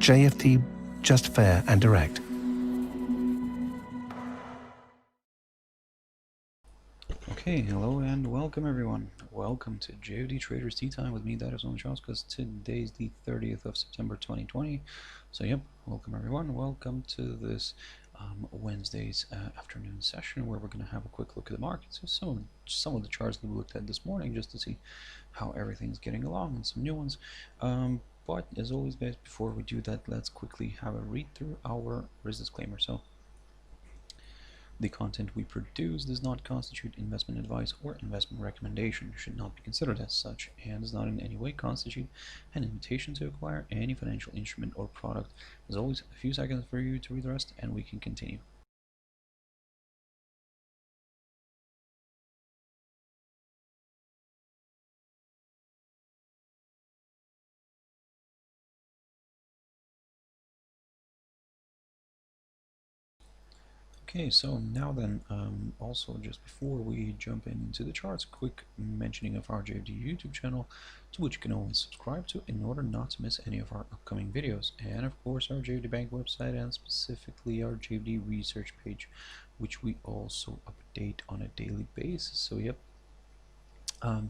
JFD, just fair and direct. Okay, hello and welcome everyone. Welcome to JFD Traders Tea Time with me, Darius Anucauskas. Today's the 30th of September 2020. So yep, welcome everyone. Welcome to this Wednesday's afternoon session where we're going to have a quick look at the markets. So some of the charts that we looked at this morning just to see how everything's getting along and some new ones. But as always guys, before we do that, let's quickly have a read through our risk disclaimer. So the content we produce does not constitute investment advice or investment recommendation, should not be considered as such, and does not in any way constitute an invitation to acquire any financial instrument or product. As always, a few seconds for you to read the rest and we can continue. Okay, so now then, also just before we jump into the charts, quick mentioning of our JFD YouTube channel, to which you can always subscribe to in order not to miss any of our upcoming videos, and of course our JFD Bank website and specifically our JFD research page, which we also update on a daily basis. So yep,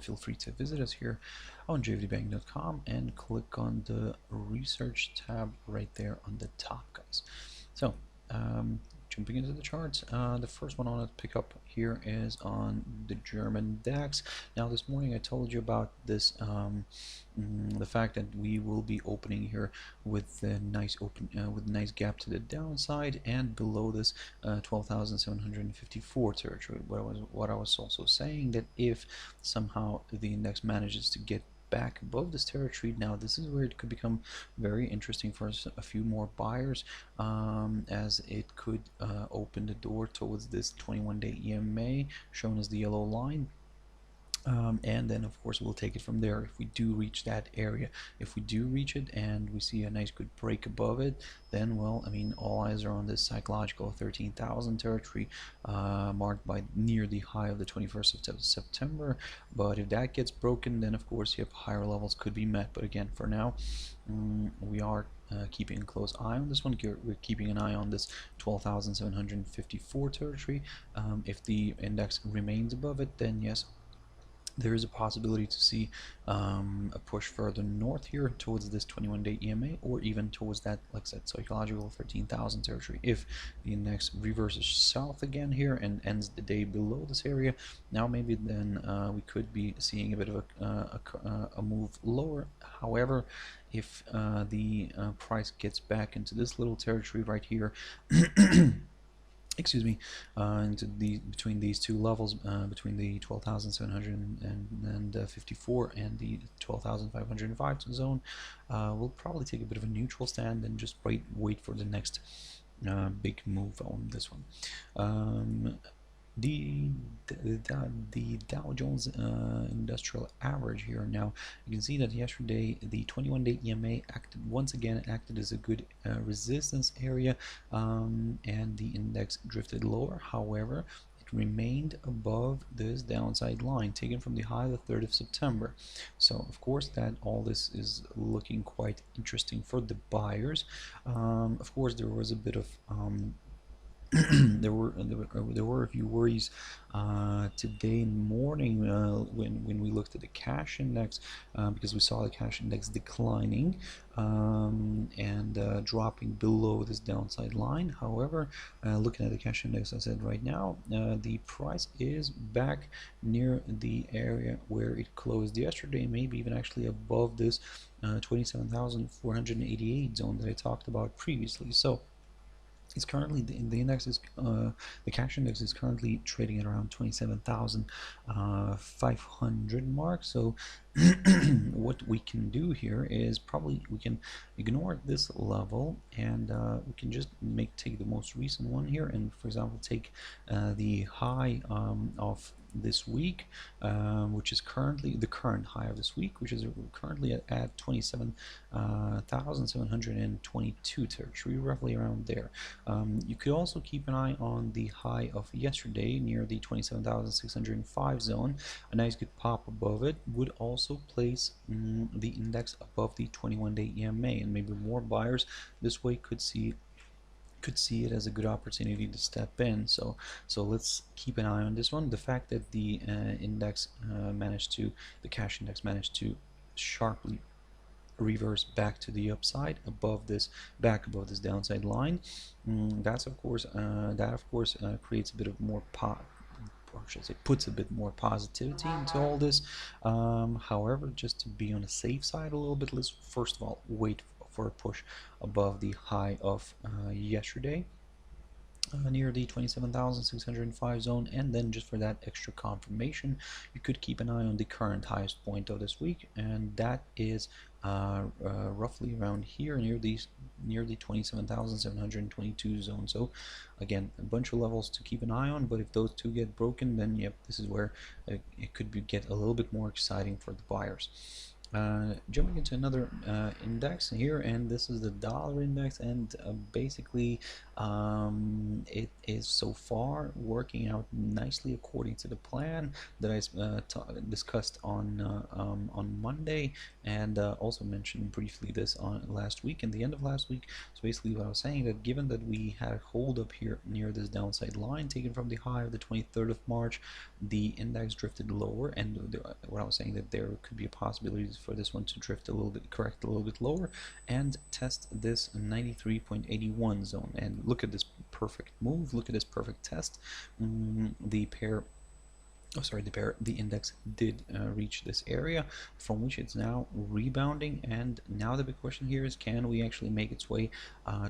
feel free to visit us here on jfdbank.com and click on the research tab right there on the top, guys. So jumping into the charts, the first one I want to pick up here is on the German DAX. Now this morning I told you about this, the fact that we will be opening here with a nice nice gap to the downside, and below this 12,754 territory. What I was also saying, that if somehow the index manages to get back above this territory, now this is where it could become very interesting for a few more buyers, as it could open the door towards this 21-day EMA shown as the yellow line. And then of course we'll take it from there if we do reach that area. If we do reach it and we see a nice good break above it, then well, I mean, all eyes are on this psychological 13,000 territory, marked by near the high of the 21st of September. But if that gets broken, then of course yep, higher levels could be met. But again, for now, we are keeping a close eye on this one. We're keeping an eye on this 12,754 territory. If the index remains above it, then yes, there is a possibility to see a push further north here towards this 21-day EMA, or even towards that, like I said, psychological 13,000 territory. If the index reverses south again here and ends the day below this area, now maybe then we could be seeing a bit of a move lower. However, if the price gets back into this little territory right here, excuse me, between these two levels, between the 12,754 and the 12,505 zone, we'll probably take a bit of a neutral stand and just wait for the next big move on this one. The Dow Jones Industrial Average here. Now you can see that yesterday the 21-day EMA once again acted as a good resistance area, and the index drifted lower. However, it remained above this downside line taken from the high of the 3rd of September. So of course that all this is looking quite interesting for the buyers. Of course there was a bit of there were a few worries today in the morning when we looked at the cash index, because we saw the cash index declining and dropping below this downside line. However, looking at the cash index, I said right now, the price is back near the area where it closed yesterday, maybe even actually above this 27,488 zone that I talked about previously. So it's currently the index is the cash index is currently trading at around 27,500 mark. So what we can do here is probably we can ignore this level, and we can just take the most recent one here, and for example take the high of this week, which is currently the current high of this week, which is currently at 27,722 territory, roughly around there. You could also keep an eye on the high of yesterday near the 27,605 zone. A nice good pop above it would also also place the index above the 21-day EMA, and maybe more buyers this way could see it as a good opportunity to step in. So let's keep an eye on this one. The fact that the the cash index managed to sharply reverse back to the upside above this downside line, that of course creates a bit of more or should I say puts a bit more positivity into all this. However, just to be on the safe side a little bit, let's first of all wait for a push above the high of yesterday, near the 27,605 zone, and then just for that extra confirmation you could keep an eye on the current highest point of this week, and that is roughly around here near the 27,722 zone. So again, a bunch of levels to keep an eye on, but if those two get broken, then yep, this is where it could get a little bit more exciting for the buyers. Jumping into another index here, and this is the dollar index, and basically it is so far working out nicely according to the plan that I discussed on Monday, and also mentioned briefly this on last week and the end of last week. So basically what I was saying, that given that we had a hold up here near this downside line taken from the high of the 23rd of March, the index drifted lower, and what I was saying, that there could be a possibility for this one to drift a little bit, correct a little bit lower, and test this 93.81 zone. And look at this perfect move, look at this perfect test. The index did reach this area from which it's now rebounding, and now the big question here is, can we actually make its way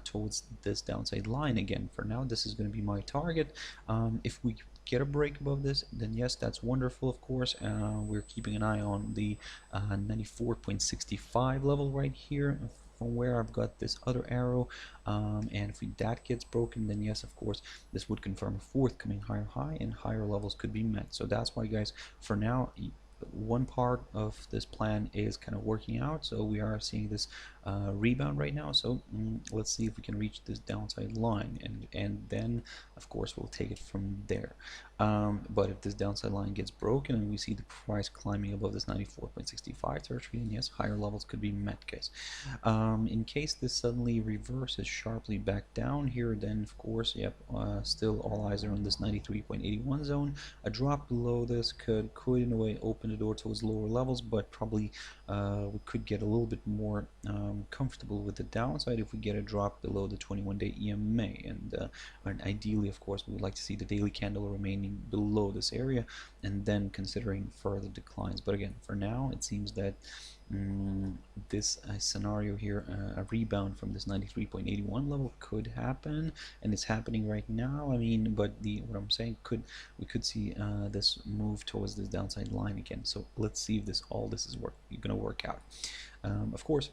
towards this downside line again? For now, this is going to be my target. If we get a break above this, then yes, that's wonderful. Of course, we're keeping an eye on the 94.65 level right here, from where I've got this other arrow, and if that gets broken, then yes, of course, this would confirm a forthcoming higher high, and higher levels could be met. So that's why, guys, for now, one part of this plan is kind of working out, so we are seeing this rebound right now. So let's see if we can reach this downside line, and then of course we'll take it from there. But if this downside line gets broken and we see the price climbing above this 94.65 territory, then yes, higher levels could be met, guys. In case this suddenly reverses sharply back down here, then of course, yep, still all eyes are on this 93.81 zone. A drop below this could in a way open the door towards lower levels, but probably we could get a little bit more comfortable with the downside if we get a drop below the 21-day EMA, and ideally, of course, we would like to see the daily candle remaining below this area, and then considering further declines. But again, for now, it seems that this scenario here, a rebound from this 93.81 level could happen, and it's happening right now. I mean, but what I'm saying, we could see this move towards this downside line again. So let's see if all this is going to work out. Of course,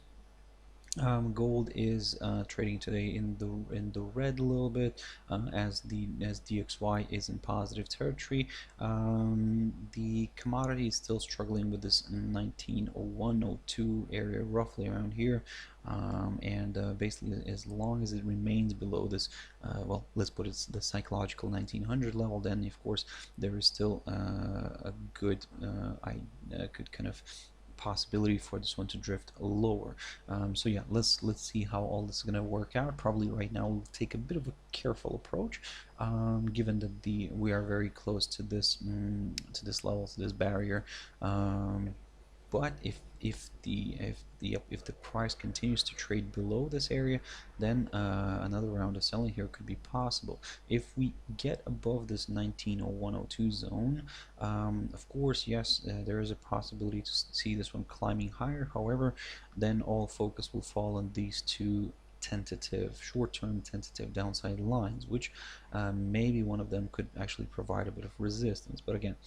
gold is trading today in the red a little bit, as DXY is in positive territory. The commodity is still struggling with this 1901-02 area, roughly around here, and basically as long as it remains below this, well, let's put it the psychological 1900 level, then of course there is still a good kind of possibility for this one to drift lower. So yeah, let's see how all this is going to work out. Probably right now we'll take a bit of a careful approach, given that we are very close to this level, to this barrier. But if the price continues to trade below this area, then another round of selling here could be possible. If we get above this 1901-02 zone, of course, yes, there is a possibility to see this one climbing higher. However, then all focus will fall on these two short-term tentative downside lines, which maybe one of them could actually provide a bit of resistance. But again,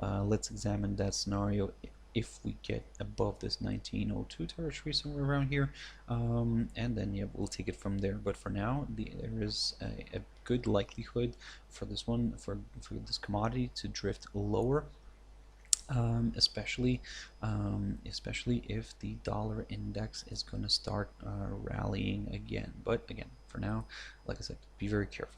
let's examine that scenario if we get above this 1902 territory, somewhere around here, and then yeah, we'll take it from there. But for now, there is a good likelihood for this one, for this commodity, to drift lower, especially if the dollar index is going to start rallying again. But again, for now, like I said, be very careful.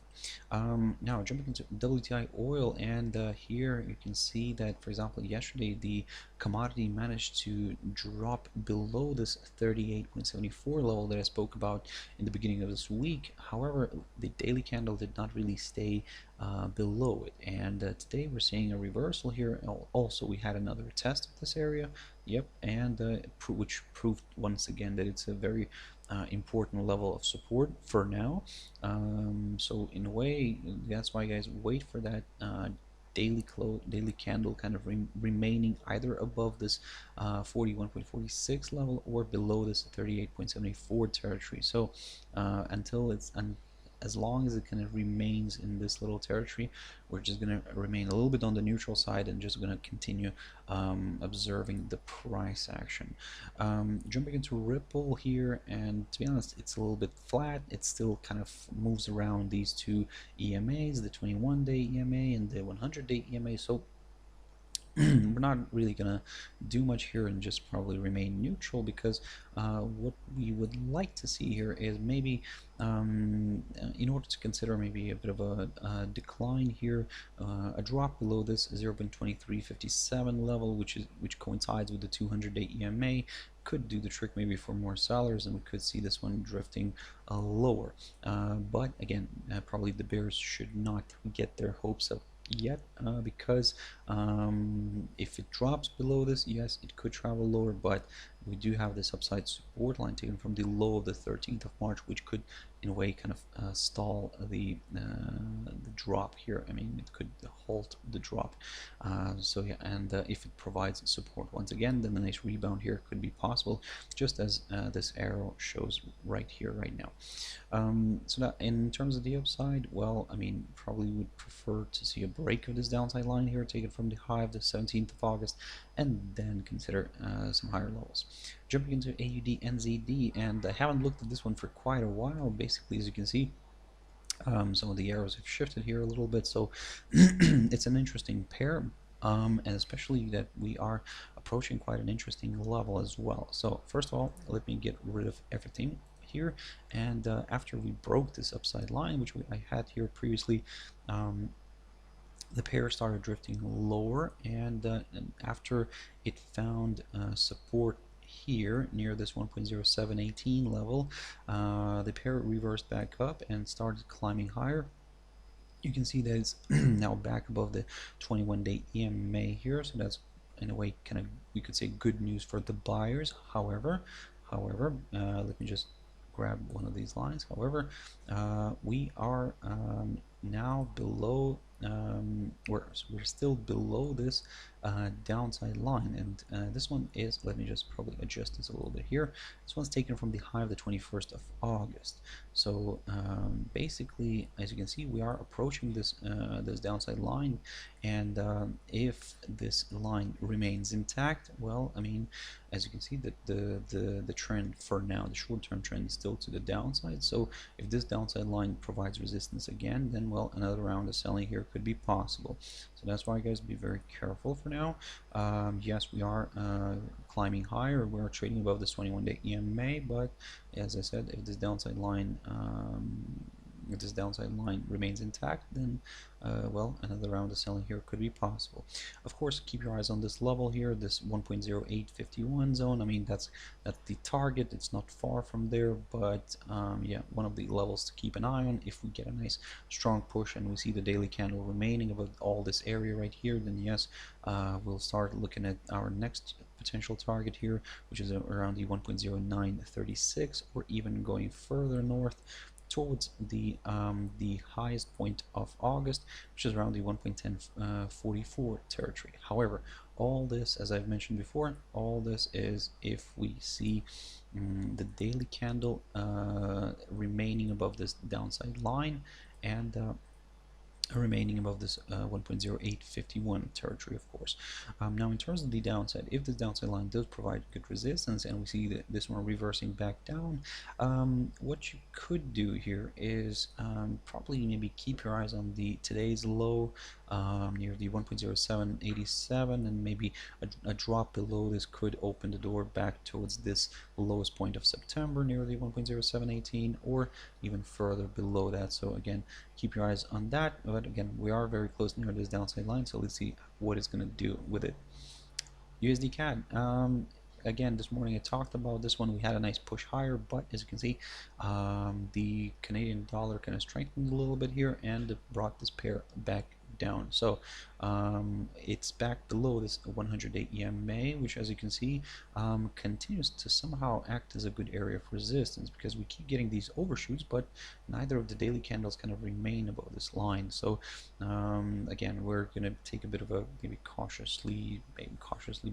Now jumping into WTI oil, and here you can see that, for example, yesterday the commodity managed to drop below this 38.74 level that I spoke about in the beginning of this week. However, the daily candle did not really stay below it, and today we're seeing a reversal here. Also, we had another test of this area, yep, and which proved once again that it's a very important level of support for now. So in a way, that's why, guys, wait for that daily candle kind of remaining either above this 41.46 level or below this 38.74 territory. So until it's as long as it kind of remains in this little territory, we're just going to remain a little bit on the neutral side and just going to continue observing the price action. Jumping into Ripple here, and to be honest, it's a little bit flat. It still kind of moves around these two EMAs, the 21-day EMA and the 100-day EMA. So we're not really gonna do much here and just probably remain neutral, because what we would like to see here is maybe in order to consider maybe a bit of a decline here, a drop below this 0.2357 level, which coincides with the 200-day EMA, could do the trick maybe for more sellers, and we could see this one drifting lower. But again, probably the bears should not get their hopes up yet, because if it drops below this, yes, it could travel lower, but we do have this upside support line taken from the low of the 13th of March, which could in a way kind of stall the drop here. I mean, it could halt the drop. So yeah, and if it provides support once again, then the nice rebound here could be possible, just as this arrow shows right here, right now. So that in terms of the upside, well, I mean, probably would prefer to see a break of this downside line here, taken from the high of the 17th of August, and then consider some higher levels. Jumping into AUDNZD, and I haven't looked at this one for quite a while. Basically, as you can see, some of the arrows have shifted here a little bit, so it's an interesting pair, and especially that we are approaching quite an interesting level as well. So first of all, let me get rid of everything here, and after we broke this upside line, which I had here previously, the pair started drifting lower, and after it found support here near this 1.0718 level, the pair reversed back up and started climbing higher. You can see that it's now back above the 21-day EMA here, so that's in a way kind of, we could say, good news for the buyers. However, let me just grab one of these lines. However, we are now below, we're still below this downside line, and this one is, let me just probably adjust this a little bit here. This one's taken from the high of the 21st of August. So basically, as you can see, we are approaching this this downside line, and if this line remains intact, well, I mean, as you can see, that the trend for now, the short-term trend, is still to the downside. So if this downside line provides resistance again, then, well, another round of selling here could be possible. So that's why, guys, be very careful for now. Yes, we are climbing higher. We're trading above this 21-day EMA, but as I said, if this downside line remains intact, then well, another round of selling here could be possible. Of course, keep your eyes on this level here, this 1.0851 zone. I mean, that's the target. It's not far from there, but yeah, one of the levels to keep an eye on. If we get a nice strong push and we see the daily candle remaining above all this area right here, then yes, we'll start looking at our next potential target here, which is around the 1.0936, or even going further north towards the highest point of August, which is around the 1.1044 territory. However, all this, as I've mentioned before, all this is if we see the daily candle remaining above this downside line, and remaining above this 1.0851 territory, of course. Now, in terms of the downside, if this downside line does provide good resistance and we see that this one reversing back down, what you could do here is probably maybe keep your eyes on the today's low near the 1.0787, and maybe a drop below this could open the door back towards this lowest point of September near the 1.0718, or even further below that. So again, keep your eyes on that. But again, we are very close near this downside line, so let's see what it's going to do with it. USDCAD. Again, this morning I talked about this one. We had a nice push higher, but as you can see, the Canadian dollar kind of strengthened a little bit here and brought this pair back down. So it's back below this 100-day EMA, which, as you can see, continues to somehow act as a good area of resistance, because we keep getting these overshoots, but neither of the daily candles kind of remain above this line. So again, we're going to take a bit of a maybe cautiously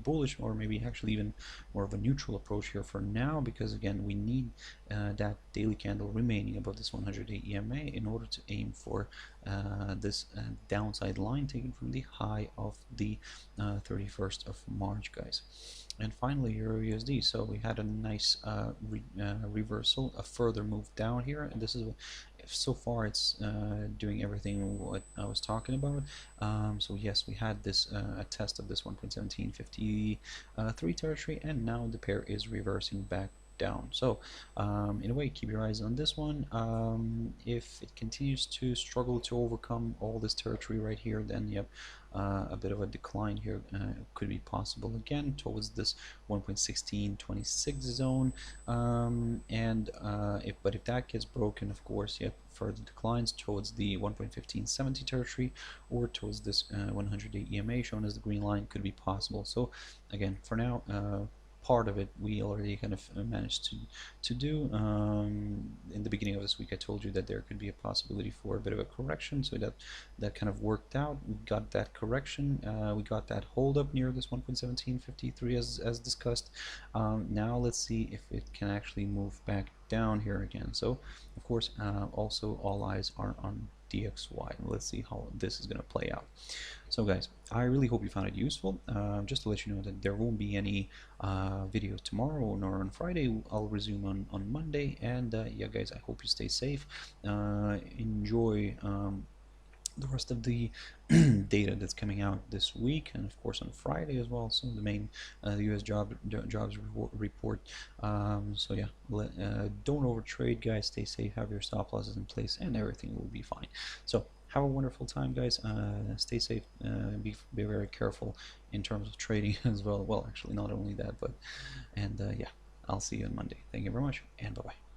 bullish, or maybe actually even more of a neutral approach here for now, because again, we need that daily candle remaining above this 100-day EMA in order to aim for this downside line taken from the high of the 31st of March, guys. And finally, EURUSD. So we had a nice reversal, a further move down here, and this is so far it's doing everything what I was talking about. So yes, we had this a test of this 1.1753 territory, and now the pair is reversing back down. So in a way, keep your eyes on this one. If it continues to struggle to overcome all this territory right here, then yep, a bit of a decline here could be possible again towards this 1.1626 zone. But if that gets broken, of course, yep, further declines towards the 1.1570 territory, or towards this 100-day EMA shown as the green line could be possible. So again, for now, part of it we already kind of managed to do. In the beginning of this week I told you that there could be a possibility for a bit of a correction, so that kind of worked out. We got that correction, we got that hold up near this 1.1753 as discussed. Now let's see if it can actually move back down here again. So of course, also all eyes are on DXY. Let's see how this is going to play out. So guys, I really hope you found it useful. Just to let you know that there won't be any video tomorrow nor on Friday. I'll resume on Monday, and yeah guys, I hope you stay safe. Enjoy the rest of the data that's coming out this week, and of course on Friday as well. So the main the US jobs report. So yeah, don't overtrade, guys. Stay safe, have your stop losses in place, and everything will be fine. So have a wonderful time, guys. Stay safe, be very careful in terms of trading as well. Well, actually not only that, but, and yeah, I'll see you on Monday. Thank you very much, and bye bye.